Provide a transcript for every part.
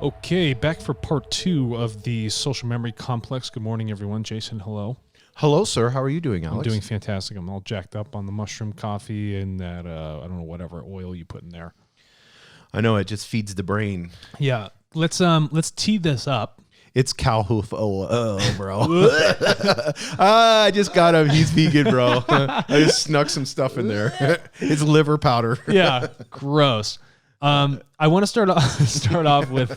Okay, back for part 2 of the social memory complex. Good morning, everyone. Jason, hello. Hello, sir. How are you doing, Alex? I'm doing fantastic. I'm all jacked up on the mushroom coffee and that, I don't know, whatever oil you put in there. I know, it just feeds the brain. Yeah, let's tee this up. It's cow hoof bro. I just got him. He's vegan, bro. I just snuck some stuff in there. It's liver powder. Yeah, gross. I want to start off with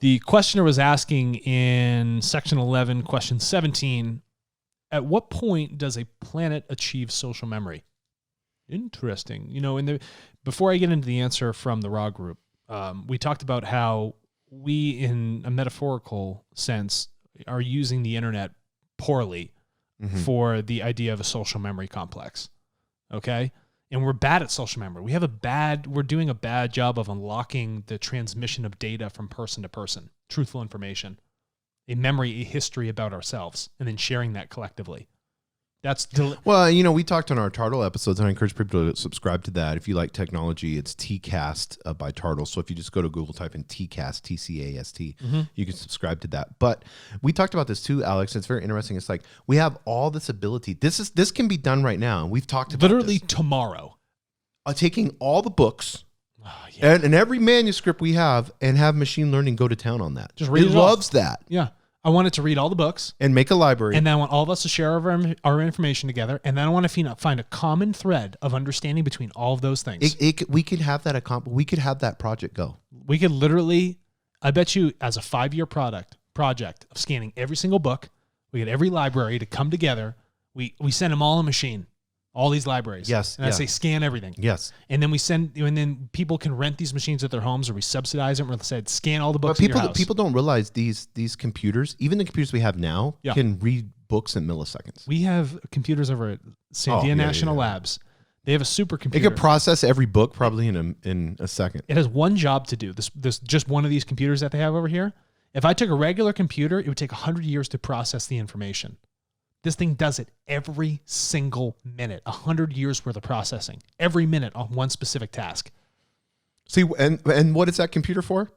the questioner was asking in section 11, question 17, at what point does a planet achieve social memory? Interesting. You know, before I get into the answer from the raw group, we talked about how we, in a metaphorical sense, are using the internet poorly for the idea of a social memory complex. Okay? And we're bad at social memory. We're doing a bad job of unlocking the transmission of data from person to person, truthful information, a memory, a history about ourselves, and then sharing that collectively. Well, you know, we talked on our Tartle episodes, and I encourage people to subscribe to that. If you like technology, it's TCast by Tartle. So if you just go to Google, type in TCast, T-C-A-S-T, you can subscribe to that. But we talked about this too, Alex. It's very interesting. It's like we have all this ability. This can be done right now. We've talked about literally tomorrow. Taking all the books and every manuscript we have and have machine learning go to town on that. Just read it loves that. Yeah. I want it to read all the books. And make a library. And then I want all of us to share our information together. And then I want to find a common thread of understanding between all of those things. We could have that project go. We could literally, I bet you, as a 5-year project of scanning every single book, we get every library to come together. We send them all a machine. All these libraries. Yes. And I say scan everything. Yes. And then then people can rent these machines at their homes, or we subsidize them, or they said scan all the books but in your house. People don't realize these computers, even the computers we have now, can read books in milliseconds. We have computers over at Sandia National Labs. They have a supercomputer. It could process every book probably in a second. It has one job to do. This just one of these computers that they have over here. If I took a regular computer, it would take 100 years to process the information. This thing does it every single minute, 100 years worth of processing, every minute on one specific task. See, and what is that computer for?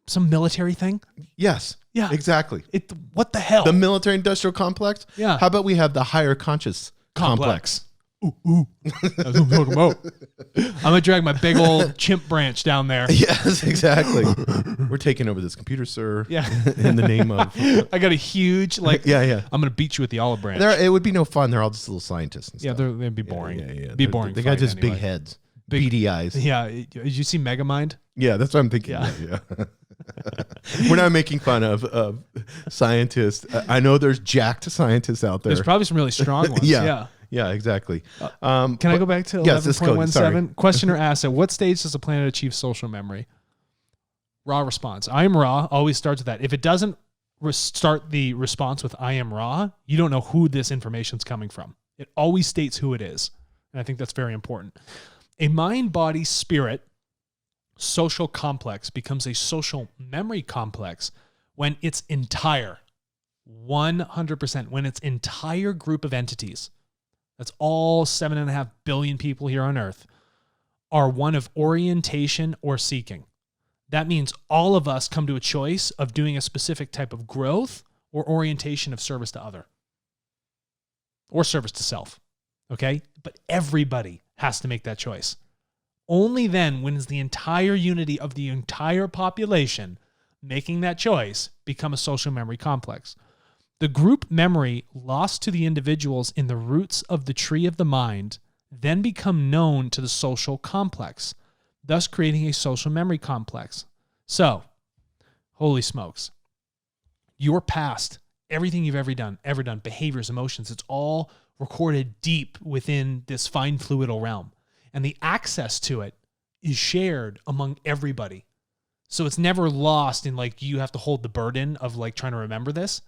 Some military thing? Yes. Yeah. Exactly. What the hell? The military industrial complex? Yeah. How about we have the higher conscious complex? Ooh. That's what I'm talking about. I'm going to drag my big old chimp branch down there. Yes, exactly. We're taking over this computer, sir. Yeah. In the name of... I got a huge, I'm going to beat you with the olive branch. It would be no fun. They're all just little scientists and stuff. Yeah, they'd be boring. Yeah. Be boring. They got just big heads. Beady eyes. Yeah. Did you see Megamind? Yeah, that's what I'm thinking. Yeah. We're not making fun of scientists. I know there's jacked scientists out there. There's probably some really strong ones. Yeah, exactly. Can I go back to 11.17? Questioner asks, at what stage does a planet achieve social memory? Raw response. I am raw always starts with that. If it doesn't start the response with I am raw, you don't know who this information's coming from. It always states who it is. And I think that's very important. A mind, body, spirit social complex becomes a social memory complex when its entire 100%, when its entire group of entities, that's all 7.5 billion people here on Earth, are one of orientation or seeking. That means all of us come to a choice of doing a specific type of growth or orientation of service to other or service to self. Okay? But everybody has to make that choice. Only then, when is the entire unity of the entire population making that choice, become a social memory complex. The group memory lost to the individuals in the roots of the tree of the mind then become known to the social complex, thus creating a social memory complex. So, holy smokes, your past, everything you've ever done, behaviors, emotions, it's all recorded deep within this fine fluidal realm. And the access to it is shared among everybody. So it's never lost in like, you have to hold the burden of like trying to remember this.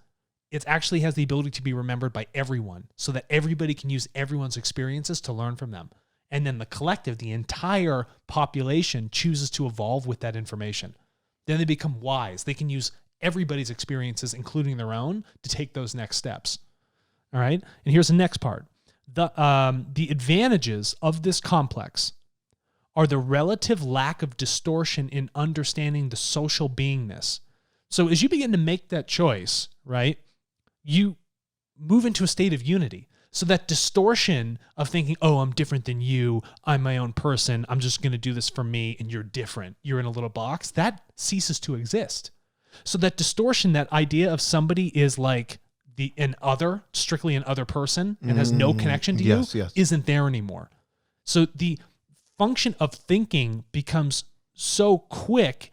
It actually has the ability to be remembered by everyone so that everybody can use everyone's experiences to learn from them. And then the collective, the entire population chooses to evolve with that information. Then they become wise. They can use everybody's experiences, including their own, to take those next steps. All right. And here's the next part. The advantages of this complex are the relative lack of distortion in understanding the social beingness. So as you begin to make that choice, right, you move into a state of unity. So that distortion of thinking, oh, I'm different than you, I'm my own person, I'm just going to do this for me, and you're different, you're in a little box, that ceases to exist. So that distortion, that idea of somebody is like strictly an other person and has no connection to you, isn't there anymore. So the function of thinking becomes so quick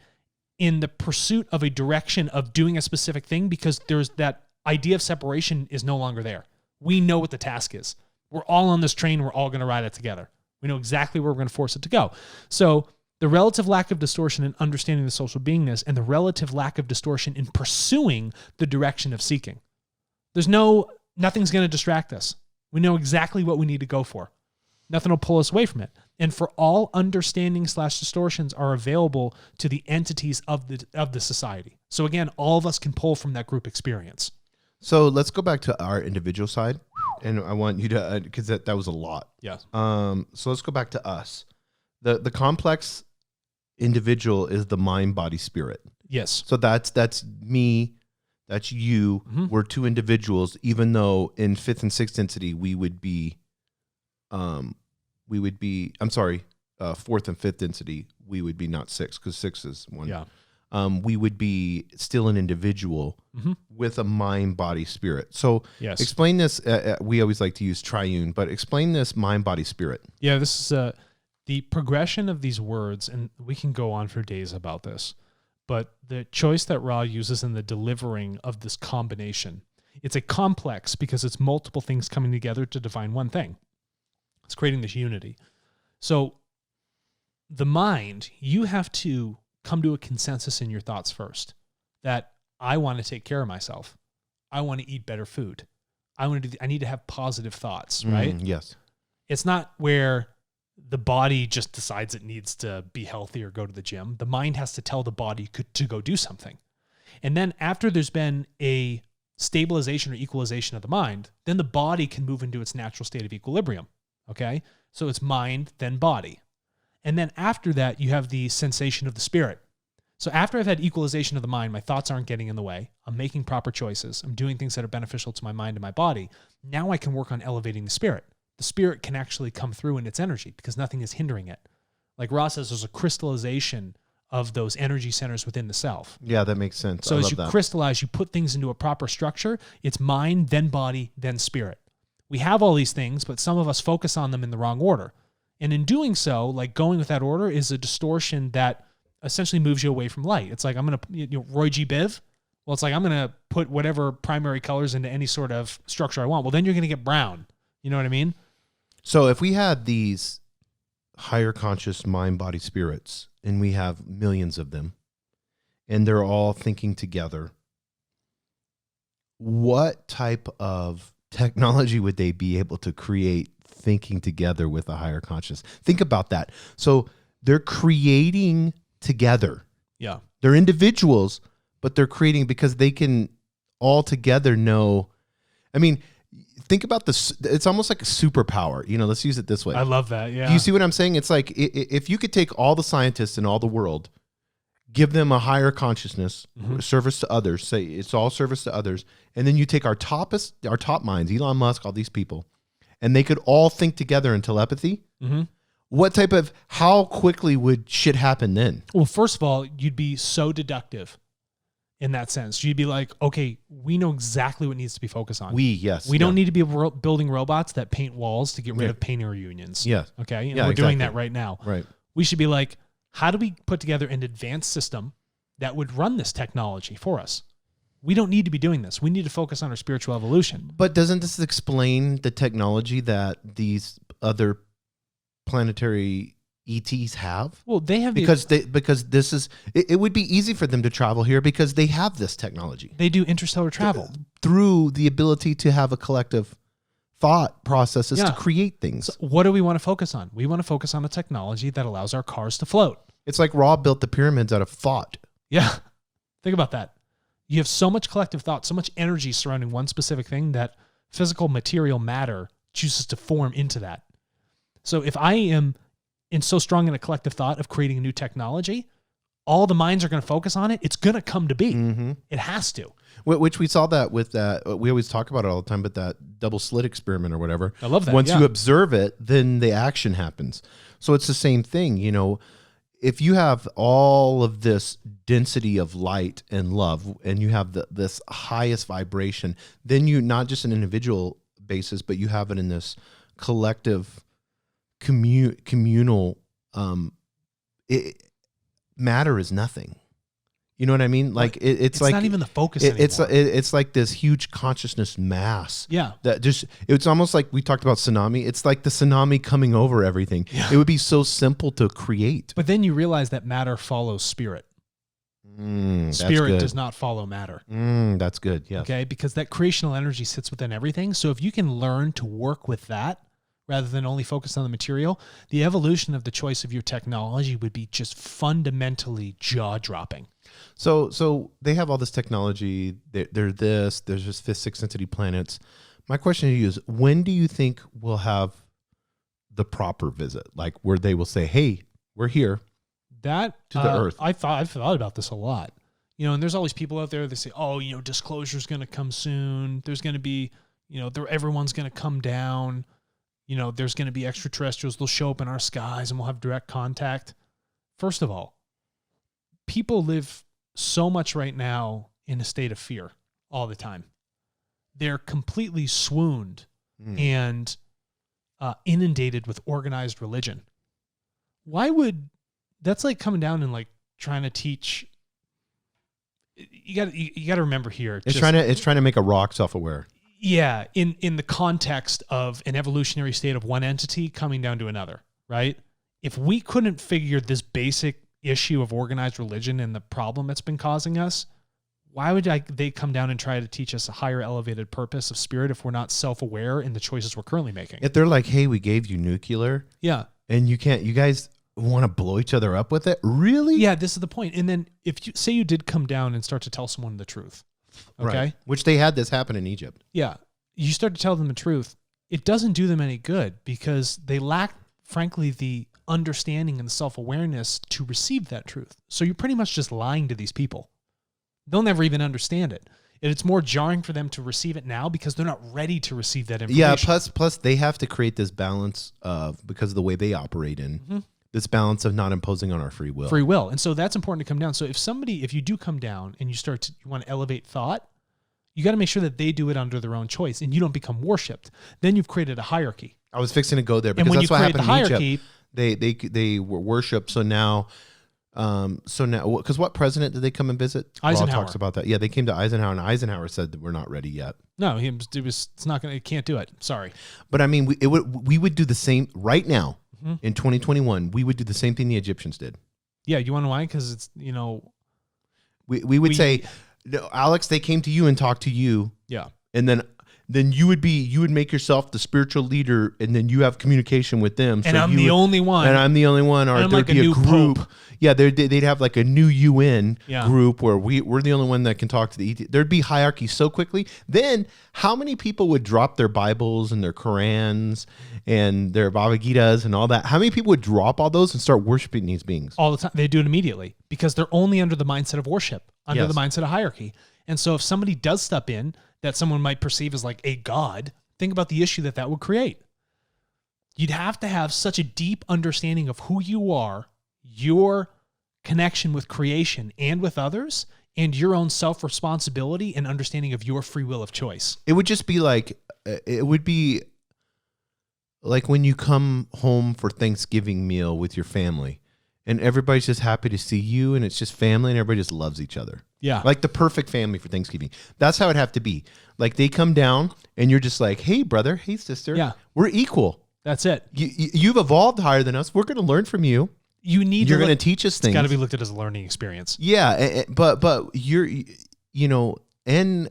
in the pursuit of a direction of doing a specific thing because there's that idea of separation is no longer there. We know what the task is. We're all on this train. We're all going to ride it together. We know exactly where we're going to force it to go. So the relative lack of distortion in understanding the social beingness and the relative lack of distortion in pursuing the direction of seeking. Nothing's going to distract us. We know exactly what we need to go for. Nothing will pull us away from it. And for all understanding/distortions are available to the entities of the society. So again, all of us can pull from that group experience. So let's go back to our individual side, and I want you to, because that was a lot. Yeah. So let's go back to us. The complex individual is the mind, body, spirit. Yes. So that's me, that's you. Mm-hmm. We're two individuals, even though in fifth and sixth density fourth and fifth density we would be not six because six is one. Yeah. We would be still an individual with a mind, body, spirit. So explain this. We always like to use triune, but explain this mind, body, spirit. Yeah, this is the progression of these words, and we can go on for days about this, but the choice that Ra uses in the delivering of this combination, it's a complex because it's multiple things coming together to define one thing. It's creating this unity. So the mind, you have to come to a consensus in your thoughts first that I want to take care of myself. I want to eat better food. I need to have positive thoughts, right? Yes. It's not where the body just decides it needs to be healthy or go to the gym. The mind has to tell the body to go do something. And then after there's been a stabilization or equalization of the mind, then the body can move into its natural state of equilibrium. Okay? So it's mind, then body. And then after that, you have the sensation of the spirit. So after I've had equalization of the mind, my thoughts aren't getting in the way. I'm making proper choices. I'm doing things that are beneficial to my mind and my body. Now I can work on elevating the spirit. The spirit can actually come through in its energy because nothing is hindering it. Like Ross says, there's a crystallization of those energy centers within the self. Yeah, that makes sense. So as you crystallize, you put things into a proper structure. It's mind, then body, then spirit. We have all these things, but some of us focus on them in the wrong order. And in doing so, like going with that order is a distortion that essentially moves you away from light. It's like, I'm going to, Roy G. Biv. Well, it's like, I'm going to put whatever primary colors into any sort of structure I want. Well, then you're going to get brown. You know what I mean? So if we had these higher conscious mind, body, spirits, and we have millions of them, and they're all thinking together, what type of technology would they be able to create thinking together with a higher conscious? Think about that. So they're creating together. Yeah. They're individuals, but they're creating because they can all together know. I mean, think about this. It's almost like a superpower. Let's use it this way. I love that. Yeah. Do you see what I'm saying? It's like if you could take all the scientists in all the world, give them a higher consciousness, service to others, say it's all service to others, and then you take our top minds, Elon Musk, all these people, and they could all think together in telepathy. How quickly would shit happen then? Well, first of all, you'd be so deductive in that sense. You'd be like, okay, we know exactly what needs to be focused on. We don't need to be building robots that paint walls to get rid of painter reunions. Yes. Okay. And we're doing that right now. Right. We should be like, how do we put together an advanced system that would run this technology for us? We don't need to be doing this. We need to focus on our spiritual evolution. But doesn't this explain the technology that these other planetary ETs have? Well, they have because this is it would be easy for them to travel here because they have this technology. They do interstellar travel through the ability to have a collective thought processes to create things. So what do we want to focus on? We want to focus on the technology that allows our cars to float. It's like Ra built the pyramids out of thought. Yeah. Think about that. You have so much collective thought, so much energy surrounding one specific thing that physical material matter chooses to form into that. So if I am so strong in a collective thought of creating a new technology, all the minds are going to focus on it. It's going to come to be. Mm-hmm. It has to. Which we saw that with that. We always talk about it all the time, but that double slit experiment or whatever. I love that. Once you observe it, then the action happens. So it's the same thing. You know, if you have all of this density of light and love, and you have this highest vibration, then you, not just an individual basis, but you have it in this collective communal matter is nothing. You know what I mean? Like it's like not even the focus anymore. It's like this huge consciousness mass. Yeah. That just, it's almost like we talked about tsunami. It's like the tsunami coming over everything. Yeah. It would be so simple to create. But then you realize that matter follows spirit. Spirit does not follow matter. That's good. Yeah. Okay. Because that creational energy sits within everything. So if you can learn to work with that rather than only focus on the material, the evolution of the choice of your technology would be just fundamentally jaw-dropping. So they have all this technology. There's this 5th, 6th entity planets. My question to you is, when do you think we'll have the proper visit? Like where they will say, hey, we're here. That to the Earth. I've thought about this a lot. You know, and there's always people out there that say, oh, you know, disclosure's going to come soon. There's going to be, you know, everyone's going to come down. You know, there's going to be extraterrestrials. They'll show up in our skies and we'll have direct contact. First of all, people live so much right now in a state of fear all the time. They're completely swooned and inundated with organized religion. That's like coming down and like trying to teach. You got to remember here. It's trying to make a rock self-aware. Yeah, in the context of an evolutionary state of one entity coming down to another, right? If we couldn't figure this basic issue of organized religion and the problem it's been causing us, why would they come down and try to teach us a higher elevated purpose of spirit if we're not self-aware in the choices we're currently making? If they're like, hey, we gave you nuclear. Yeah. And you guys want to blow each other up with it? Really? Yeah, this is the point. And then if you say you did come down and start to tell someone the truth, okay? Right. Which they had this happen in Egypt. Yeah. You start to tell them the truth. It doesn't do them any good because they lack, frankly, the understanding and the self-awareness to receive that truth. So you're pretty much just lying to these people. They'll never even understand it. And it's more jarring for them to receive it now because they're not ready to receive that information. Yeah, plus they have to create this balance of, because of the way they operate in, this balance of not imposing on our free will. Free will. And so that's important to come down. So if you do come down and you want to elevate thought, you got to make sure that they do it under their own choice and you don't become worshipped. Then you've created a hierarchy. I was fixing to go there because that's what happened in Egypt. They were worshipped. So now, because what president did they come and visit? Eisenhower. Talks about that. Yeah, they came to Eisenhower, and Eisenhower said that we're not ready yet. No, it can't do it. Sorry. But I mean, we would do the same right now in 2021. We would do the same thing the Egyptians did. Yeah, you want to know why? Because it's, you know, we would say, no, Alex, they came to you and talked to you. Yeah, and then you would make yourself the spiritual leader, and then you have communication with them. And I'm the only one. And I'm the only one. Or there'd be a group. Pope. Yeah, they'd have like a new UN group where we're the only one that can talk to the ET. There'd be hierarchy so quickly. Then how many people would drop their Bibles and their Qurans and their Bhagavad Gitas and all that? How many people would drop all those and start worshiping these beings? All the time. They do it immediately because they're only under the mindset of worship, under the mindset of hierarchy. And so if somebody does step in that someone might perceive as like a god, think about the issue that would create. You'd have to have such a deep understanding of who you are, your connection with creation and with others, and your own self-responsibility and understanding of your free will of choice. It would be like when you come home for Thanksgiving meal with your family and everybody's just happy to see you and it's just family and everybody just loves each other. Yeah. Like the perfect family for Thanksgiving. That's how it'd have to be. Like they come down and you're just like, hey, brother, hey, sister. Yeah. We're equal. That's it. You've evolved higher than us. We're going to learn from you. You're going to teach us things. It's got to be looked at as a learning experience. Yeah. But we're going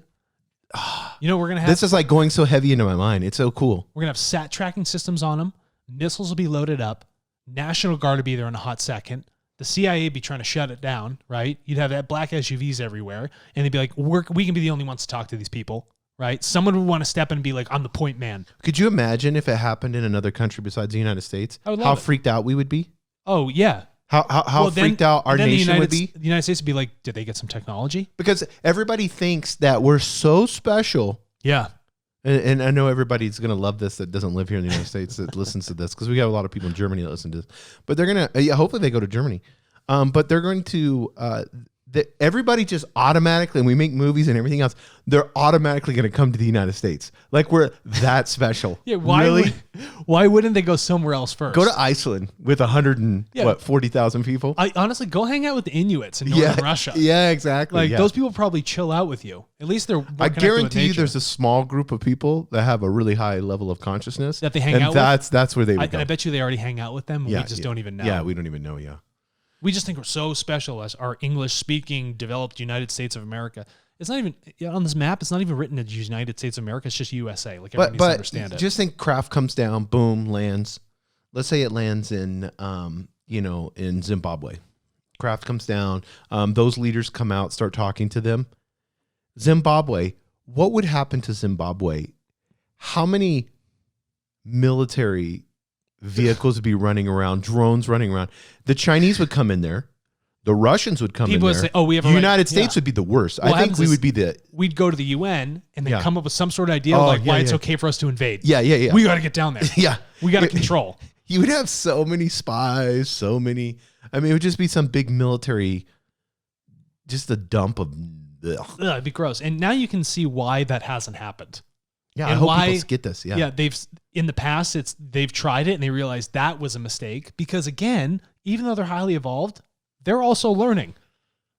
to have... This is like going so heavy into my mind. It's so cool. We're going to have sat tracking systems on them. Missiles will be loaded up. National Guard will be there in a hot second. The CIA would be trying to shut it down, right? You'd have that black SUVs everywhere. And they'd be like, we can be the only ones to talk to these people, right? Someone would want to step in and be like, I'm the point man. Could you imagine if it happened in another country besides the United States? I would love how it. freaked out we would be? Oh, yeah. How freaked out our nation would be? The United States would be like, did they get some technology? Because everybody thinks that we're so special. Yeah. And I know everybody's going to love this that doesn't live here in the United States that listens to this, because we got a lot of people in Germany that listen to this. But they're going to, hopefully they go to Germany. But they're going to, everybody just automatically, and we make movies and everything else, they're automatically going to come to the United States. Like we're that special. Yeah, why wouldn't they go somewhere else first? Go to Iceland with 40,000 people. I honestly go hang out with the Inuits in northern Russia. Yeah, exactly. Like those people probably chill out with you. At least they're. I guarantee you, there's a small group of people that have a really high level of consciousness that they hang out with. That's where they would go. And I bet you they already hang out with them. And we just don't even know. Yeah, we don't even know. Yeah. We just think we're so special as our English-speaking, developed United States of America. It's not even on this map. It's not even written as United States of America. It's just USA. Like everyone needs to understand it. Just think, craft comes down, boom, lands. Let's say it lands in, in Zimbabwe. Craft comes down. Those leaders come out, start talking to them. Zimbabwe. What would happen to Zimbabwe? How many military vehicles would be running around, drones running around? The Chinese would come in there. The Russians would come in there. Would say, "Oh, we have the United States would be the worst." I think we would be we'd go to the UN and then come up with some sort of idea why it's okay for us to invade. Yeah. We got to get down there. Yeah. We got to control. You would have so many spies, it would just be some big military, just a dump of it'd be gross. And now you can see why that hasn't happened. Yeah, and I hope people get this. Yeah, in the past they've tried it and they realized that was a mistake, because again, even though they're highly evolved, they're also learning,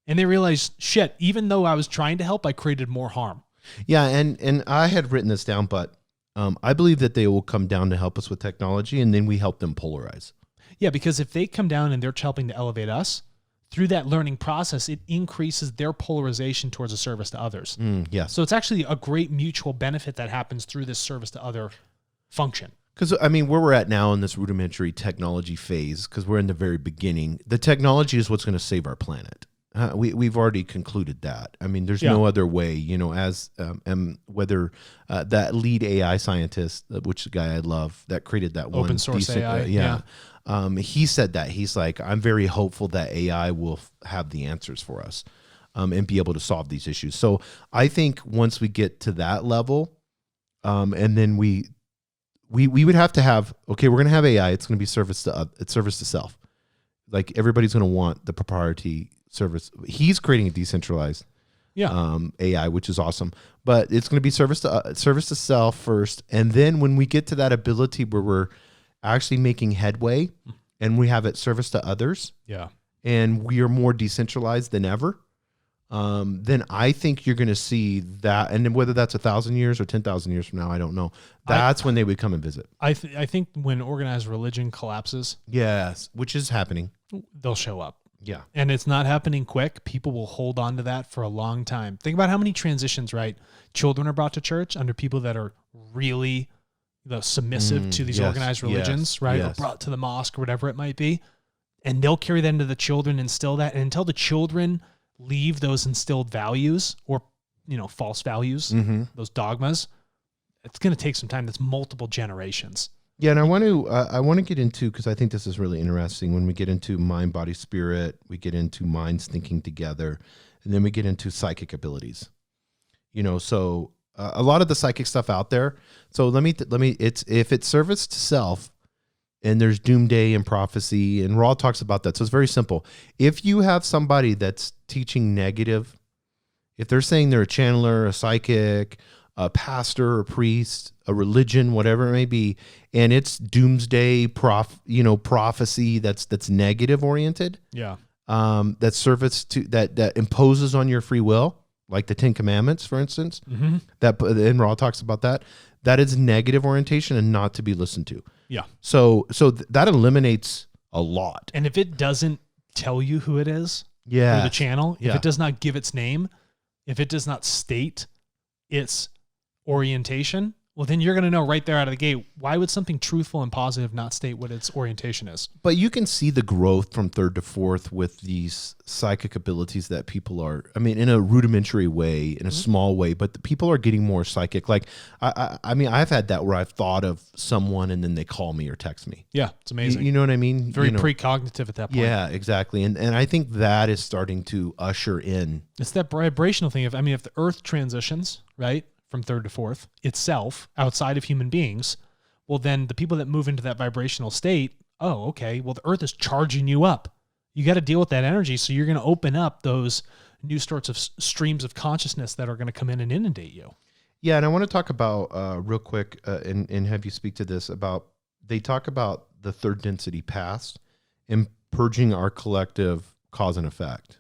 and they realize, shit, even though I was trying to help, I created more harm. Yeah, and I had written this down, but I believe that they will come down to help us with technology, and then we help them polarize. Yeah, because if they come down and they're helping to elevate us through that learning process, it increases their polarization towards a service to others. Yeah. So it's actually a great mutual benefit that happens through this service to other function. Because, where we're at now in this rudimentary technology phase, because we're in the very beginning, the technology is what's going to save our planet. We've already concluded that. There's no other way, whether that lead AI scientist, which the guy I love, that created that open source AI. He said that. He's like, I'm very hopeful that AI will have the answers for us and be able to solve these issues. So I think once we get to that level, and then we would have to have, okay, we're going to have AI. It's going to be service to self. Like everybody's going to want the proprietary service. He's creating a decentralized AI, which is awesome. But it's going to be service to self first. And then when we get to that ability where we're actually making headway and we have it service to others, and we are more decentralized than ever, then I think you're going to see that. And then whether that's 1,000 years or 10,000 years from now, I don't know. That's when they would come and visit. I think when organized religion collapses, yes, which is happening, they'll show up. Yeah. And it's not happening quick. People will hold on to that for a long time. Think about how many transitions, right? Children are brought to church under people that are really submissive to these organized religions, right? Or brought to the mosque or whatever it might be. And they'll carry that into the children, instill that. And until the children leave those instilled values or, false values, those dogmas, it's going to take some time. That's multiple generations. Yeah, and I want to get into, because I think this is really interesting, when we get into mind, body, spirit, we get into minds thinking together, and then we get into psychic abilities. So a lot of the psychic stuff out there. So let me. If it's service to self, and there's doomsday and prophecy, and Raw talks about that. So it's very simple. If you have somebody that's teaching negative, if they're saying they're a channeler, a psychic, a pastor, a priest, a religion, whatever it may be, and it's doomsday prophecy that's negative oriented. Yeah. That service to that imposes on your free will, like the 10 Commandments, for instance. That, and Raw talks about that. That is negative orientation and not to be listened to. Yeah. So that eliminates a lot. And if it doesn't tell you who it is, or the channel, if it does not give its name, if it does not state its orientation, well, then you're going to know right there out of the gate, why would something truthful and positive not state what its orientation is? But you can see the growth from third to fourth with these psychic abilities that people are, I mean, in a rudimentary way, in a small way, but the people are getting more psychic. Like, I mean, I've had that where I've thought of someone and then they call me or text me. Yeah, it's amazing. You know what I mean? Very precognitive at that point. Yeah, exactly. And I think that is starting to usher in. It's that vibrational thing. If the earth transitions, right, from third to fourth itself outside of human beings, well, then the people that move into that vibrational state, oh, okay, well, the earth is charging you up. You got to deal with that energy. So you're going to open up those new sorts of streams of consciousness that are going to come in and inundate you. Yeah. And I want to talk about real quick and have you speak to this about, they talk about the third density past and purging our collective cause and effect.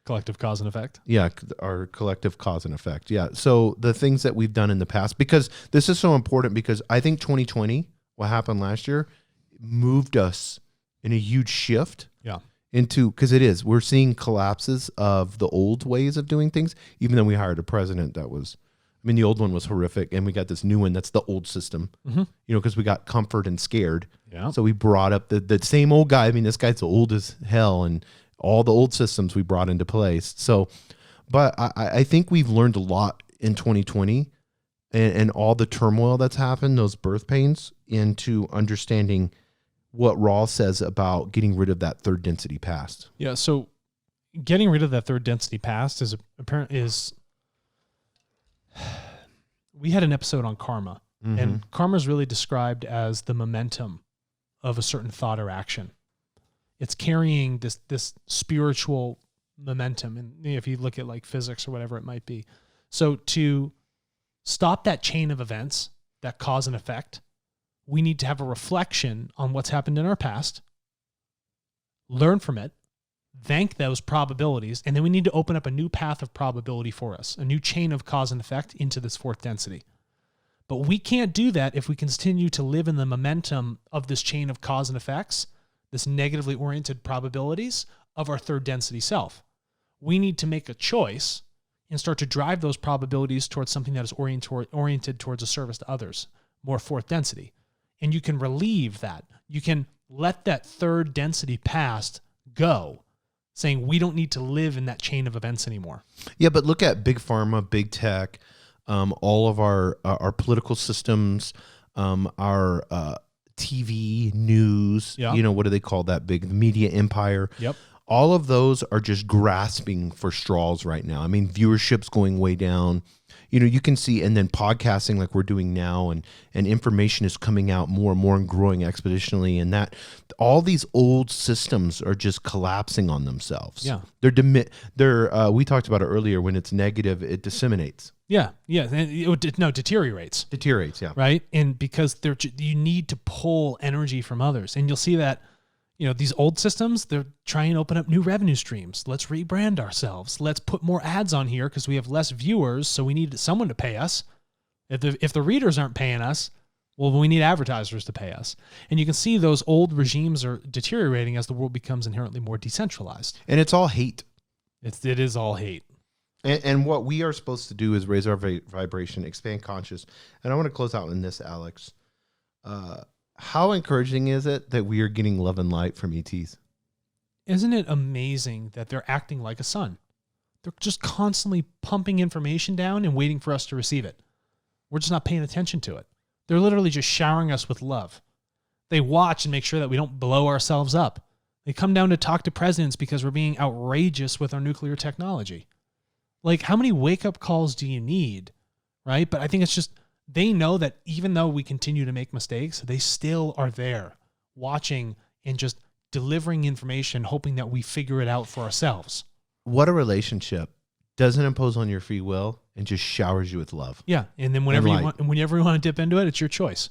Collective cause and effect? Yeah, our collective cause and effect. Yeah. So the things that we've done in the past, because this is so important, because I think 2020, what happened last year, moved us in a huge shift. Yeah. Into, because it is, we're seeing collapses of the old ways of doing things, even though we hired a president that was, I mean, the old one was horrific, and we got this new one that's the old system, because we got comfort and scared. Yeah. So we brought up the same old guy. I mean, this guy's old as hell, and all the old systems we brought into place. So, but I think we've learned a lot in 2020 and all the turmoil that's happened, those birth pains, into understanding what Raw says about getting rid of that third density past. Yeah. So getting rid of that third density past is we had an episode on karma, and karma is really described as the momentum of a certain thought or action. It's carrying this spiritual momentum. And if you look at like physics or whatever it might be. So to stop that chain of events, that cause and effect, we need to have a reflection on what's happened in our past, learn from it, thank those probabilities, and then we need to open up a new path of probability for us, a new chain of cause and effect into this fourth density. But we can't do that if we continue to live in the momentum of this chain of cause and effects, this negatively oriented probabilities of our third density self. We need to make a choice and start to drive those probabilities towards something that is oriented towards a service to others, more fourth density. And you can relieve that. You can let that third density past go, saying we don't need to live in that chain of events anymore. Yeah, but look at big pharma, big tech, all of our political systems, our TV news, what do they call that big media empire? Yep. All of those are just grasping for straws right now. I mean, viewership's going way down. You can see, and then podcasting like we're doing now, and information is coming out more and more and growing exponentially, and that all these old systems are just collapsing on themselves. Yeah. We talked about it earlier. When it's negative, it disseminates. Yeah. Deteriorates. Deteriorates, yeah. Right? And because you need to pull energy from others. And you'll see that, these old systems, they're trying to open up new revenue streams. Let's rebrand ourselves. Let's put more ads on here because we have less viewers, so we need someone to pay us. If the readers aren't paying us, well, we need advertisers to pay us. And you can see those old regimes are deteriorating as the world becomes inherently more decentralized. And it's all hate. It is all hate. And what we are supposed to do is raise our vibration, expand conscious. And I want to close out in this, Alex. How encouraging is it that we are getting love and light from ETs? Isn't it amazing that they're acting like a sun? They're just constantly pumping information down and waiting for us to receive it. We're just not paying attention to it. They're literally just showering us with love. They watch and make sure that we don't blow ourselves up. They come down to talk to presidents because we're being outrageous with our nuclear technology. Like, how many wake-up calls do you need, right? But I think it's just, they know that even though we continue to make mistakes, they still are there watching and just delivering information, hoping that we figure it out for ourselves. What a relationship. Doesn't impose on your free will and just showers you with love. Yeah. And then whenever you want to dip into it, it's your choice.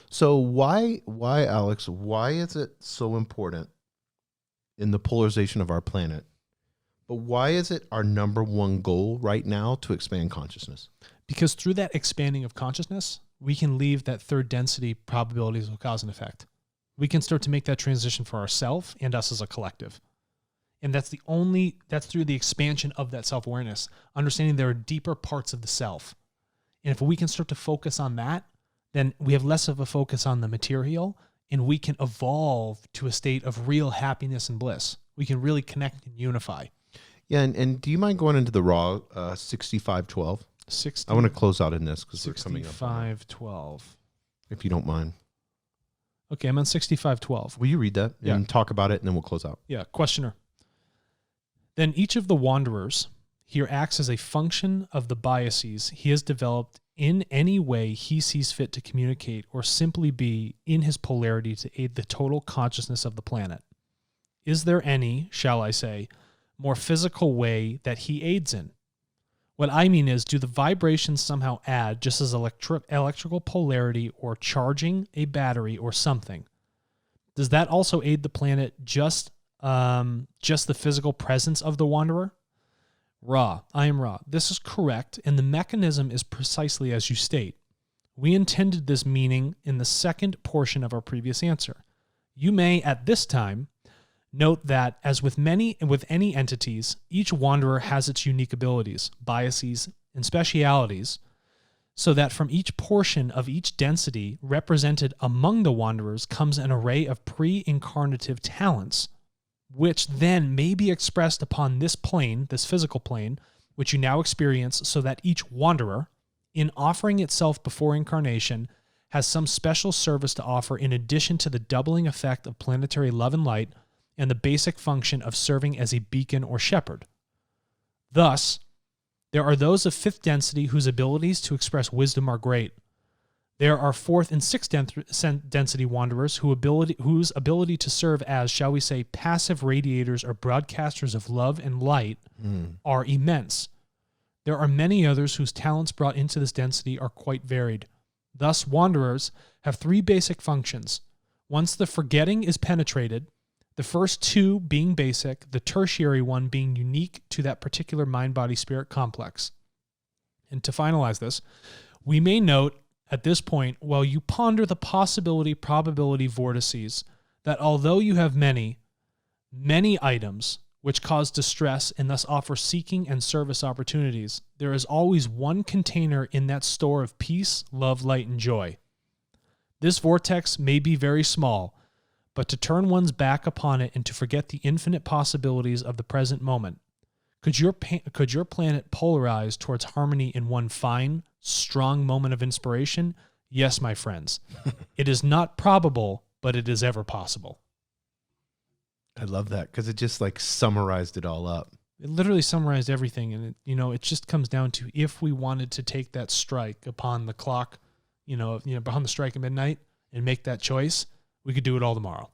So why, Alex, why is it so important in the polarization of our planet? But why is it our number one goal right now to expand consciousness? Because through that expanding of consciousness, we can leave that third density probabilities of cause and effect. We can start to make that transition for ourselves and us as a collective. And that's through the expansion of that self-awareness, understanding there are deeper parts of the self. And if we can start to focus on that, then we have less of a focus on the material, and we can evolve to a state of real happiness and bliss. We can really connect and unify. Yeah, and do you mind going into the raw 6512? I want to close out in this because we're coming up. 6512. If you don't mind. Okay, I'm on 6512. Will you read that and talk about it, and then we'll close out? Yeah, questioner. Then each of the wanderers here acts as a function of the biases he has developed in any way he sees fit to communicate or simply be in his polarity to aid the total consciousness of the planet. Is there any, shall I say, more physical way that he aids in? What I mean is, do the vibrations somehow add just as electrical polarity or charging a battery or something? Does that also aid the planet just the physical presence of the wanderer? Ra, I am Ra. This is correct, and the mechanism is precisely as you state. We intended this meaning in the second portion of our previous answer. You may, at this time, note that, as with any entities, each wanderer has its unique abilities, biases, and specialities, so that from each portion of each density represented among the wanderers comes an array of pre-incarnative talents, which then may be expressed upon this plane, this physical plane, which you now experience, so that each wanderer, in offering itself before incarnation, has some special service to offer in addition to the doubling effect of planetary love and light and the basic function of serving as a beacon or shepherd. Thus, there are those of fifth density whose abilities to express wisdom are great. There are fourth and sixth density wanderers whose ability to serve as, shall we say, passive radiators or broadcasters of love and light are immense. There are many others whose talents brought into this density are quite varied. Thus, wanderers have three basic functions. Once the forgetting is penetrated, the first two being basic, the tertiary one being unique to that particular mind-body-spirit complex. And to finalize this, we may note at this point, while you ponder the possibility-probability vortices, that although you have many, many items which cause distress and thus offer seeking and service opportunities, there is always one container in that store of peace, love, light, and joy. This vortex may be very small, but to turn one's back upon it and to forget the infinite possibilities of the present moment. Could your planet polarize towards harmony in one fine, strong moment of inspiration? Yes, my friends. It is not probable, but it is ever possible. I love that because it just like summarized it all up. It literally summarized everything, and it just comes down to if we wanted to take that strike upon the clock, behind the strike at midnight and make that choice, we could do it all tomorrow.